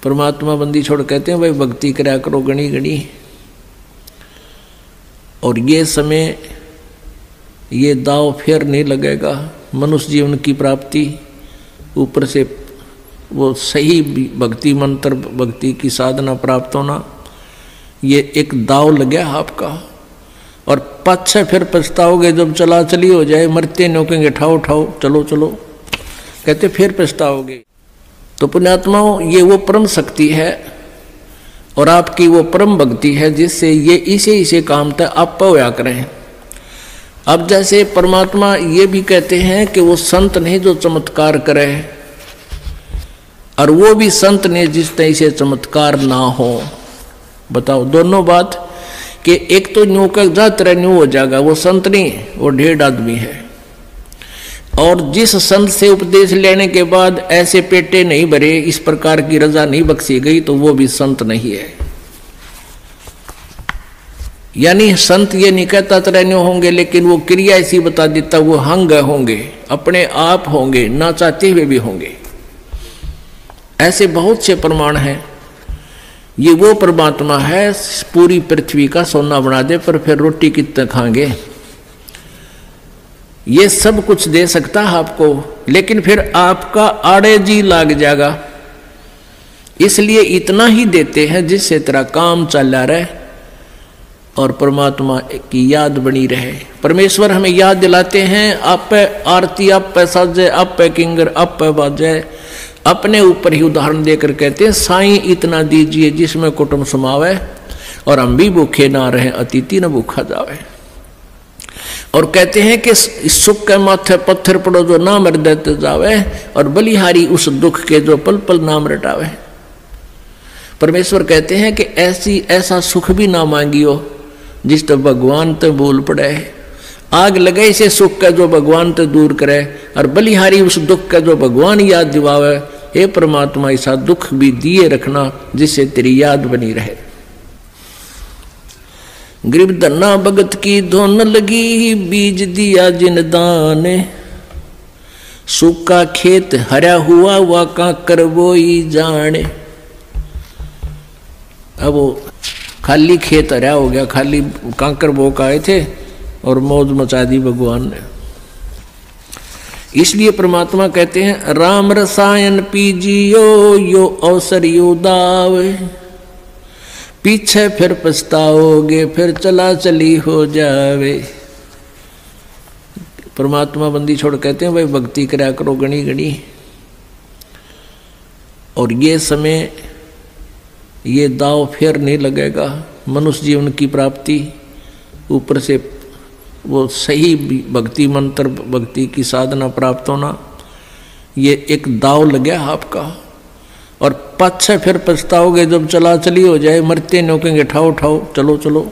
परमात्मा बंदी छोड़ कहते हैं भाई भक्ति करा करो गणी गणी। और ये समय ये दाव फिर नहीं लगेगा। मनुष्य जीवन की प्राप्ति, ऊपर से वो सही भक्ति मंत्र भक्ति की साधना प्राप्त होना, ये एक दाव लग गया आपका। और पाछे फिर पछताओगे जब चला चली हो जाए, मरते नौकेंगे ठाओ ठाओ चलो चलो कहते फिर पछताओगे। तो पुण्यात्माओं ये वो परम शक्ति है और आपकी वो परम भक्ति है जिससे ये इसे काम तक आप होया करें। अब जैसे परमात्मा ये भी कहते हैं कि वो संत नहीं जो चमत्कार करे, और वो भी संत नहीं जिस तरह से चमत्कार ना हो। बताओ दोनों बात कि एक तो न्यू का जातर न्यू हो जाएगा, वो संत नहीं, वो ढेर आदमी है। और जिस संत से उपदेश लेने के बाद ऐसे पेटे नहीं भरे, इस प्रकार की रजा नहीं बख्शी गई, तो वो भी संत नहीं है। यानी संत ये नहीं कहता तरह होंगे, लेकिन वो क्रिया ऐसी बता देता, वो हंग होंगे, अपने आप होंगे, ना चाहते हुए भी होंगे। ऐसे बहुत से प्रमाण हैं। ये वो परमात्मा है पूरी पृथ्वी का सोना बना दे, पर फिर रोटी कितने खाएंगे। ये सब कुछ दे सकता है आपको, लेकिन फिर आपका आड़े जी लाग जाएगा। इसलिए इतना ही देते हैं जिससे तेरा काम चला रहे और परमात्मा की याद बनी रहे। परमेश्वर हमें याद दिलाते हैं, आप पे आरती, आप पे साजे, आप पे किंगर, आप पे बाजे। अपने ऊपर ही उदाहरण देकर कहते हैं, साईं इतना दीजिए जिसमें कुटुंब समावे, और हम भी भूखे ना रहे, अतिथि न भूखा जावे। और कहते हैं कि सुख के माथे पत्थर पड़ो जो नाम हृदय जावे, और बलिहारी उस दुख के जो पल पल नाम रटावे। परमेश्वर कहते हैं कि ऐसा सुख भी ना मांगियो जिस तो भगवान तो भूल पड़े। आग लगे इसे सुख का जो भगवान तो दूर करे, और बलिहारी उस दुख का जो भगवान याद दिवावे। हे परमात्मा ऐसा दुख भी दिए रखना जिससे तेरी याद बनी रहे। गरीब धन्ना भगत की धुन लगी, बीज दिया जिन दान। सूखा खेत हरा हुआ वा काकर वो ही जाने। अब वो खाली खेत हरा हो गया, खाली कांकर बोक आए थे और मौज मचा दी भगवान ने। इसलिए परमात्मा कहते हैं, राम रसायन पीजियो यो अवसर यो दावे। पीछे फिर पछताओगे, फिर चला चली हो जावे। परमात्मा बंदी छोड़ कहते हैं भाई भक्ति करा करो गणी गणी। और ये समय ये दाव फिर नहीं लगेगा। मनुष्य जीवन की प्राप्ति, ऊपर से वो सही भक्ति मंत्र भक्ति की साधना प्राप्त होना, ये एक दाव लग गया आपका। और पाछे फिर पछताओगे जब चला चली हो जाए, मरते नौकेंगे ठाओ ठाओ चलो चलो।